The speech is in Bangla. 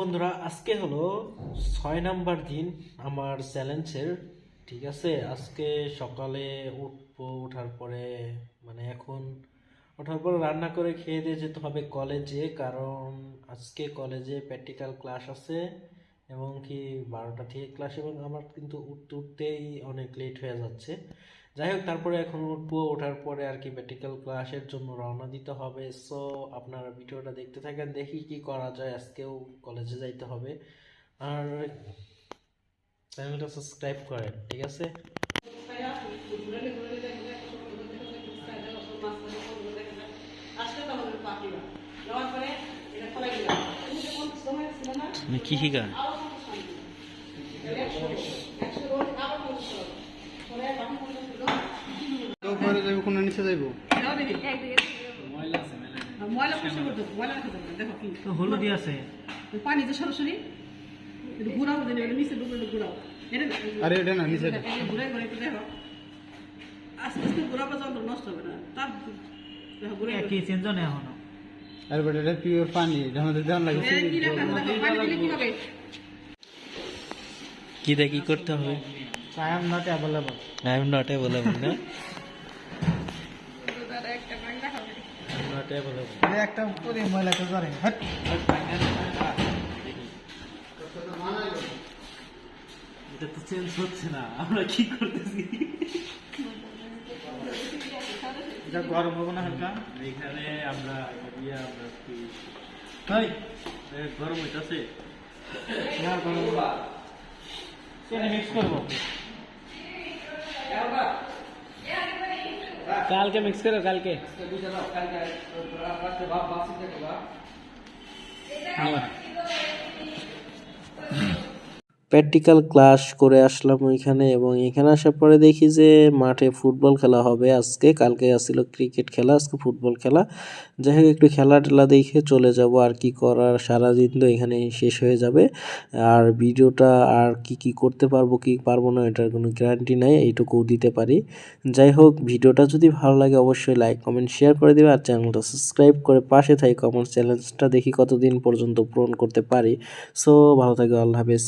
বন্ধুরা, আজকে হলো 6 নাম্বার দিন আমার চ্যালেঞ্জের। ঠিক আছে, আজকে সকালে উঠবো। ওঠার পরে এখন ওঠার পরে রান্না করে খেয়ে দিয়ে যেতে হবে কলেজে, কারণ আজকে কলেজে প্র্যাকটিক্যাল ক্লাস আছে এবং কি 12টা থেকে ক্লাস, এবং আমার কিন্তু উঠতে উঠতেই অনেক লেট হয়ে যাচ্ছে। যাই হোক, তারপরে এখন উঠবো। ওঠার পরে আর কি প্র্যাকটিক্যাল ক্লাসের জন্য রওনা দিতে হবে। সো আপনারা ভিডিওটা দেখতে থাকেন, দেখি কি করা যায়। আজকেও কলেজে যাইতে হবে। আর চ্যানেলটা সাবস্ক্রাইব করেন, ঠিক আছে? তুমি কি শিখা? নিচে যাইব হলুদি আছে, পানি তো সরাসরি একটু ঘুরাও, নিচে ডুবে ঘুরাও। আরে এটা না নিচে ঘুরাই ঘুরাই একটু দেখো, আস্তে আস্তে ঘুরাবো, যন্ত্র নষ্ট হবে না। তার দেখো ঘুরে কি চেঞ্জ নেই এখনো। আরে বেটা এটা পিওর পানি, এটা আমাদের দেওয়ার লাগে পানি দিলে কি হবে? কি দেখি করতে হবে? I am not available. I am not available না? একটা বাংলা হবে। Not available. আরে একটা পুরি ময়লা তো ধরে হট। এটা তো চেঞ্জ হচ্ছে না, আমরা কি করতেছি? এটা গরম হবে না হালকা? এখানে আমরা কি তাই গরম হইতাছে? না গরম না, চেনি মিক্স করব। কালকে মিক্স করো, কালকে। প্র্যাকটিক্যাল ক্লাস করে আসলাম ওইখানে, এবং এখানে আসার পরে দেখি যে মাঠে ফুটবল খেলা হবে আজকে। কালকে আসছিল ক্রিকেট খেলা, আজকে ফুটবল খেলা। যাই হোক, একটু খেলা টেলা দেখে চলে যাব। আর কি করার, সারাদিন তো এখানে শেষ হয়ে যাবে। আর ভিডিওটা আর কি করতে পারবো কি পারবো না এটার কোনো গ্যারান্টি নাই, এইটুকু দিতে পারি। যাই হোক, ভিডিওটা যদি ভালো লাগে অবশ্যই লাইক কমেন্ট শেয়ার করে দেবে, আর চ্যানেলটা সাবস্ক্রাইব করে পাশে থাকি। আমার চ্যালেঞ্জটা দেখি কতদিন পর্যন্ত পূরণ করতে পারি। সো ভালো থাকবে, আল্লাহ হাফেজ।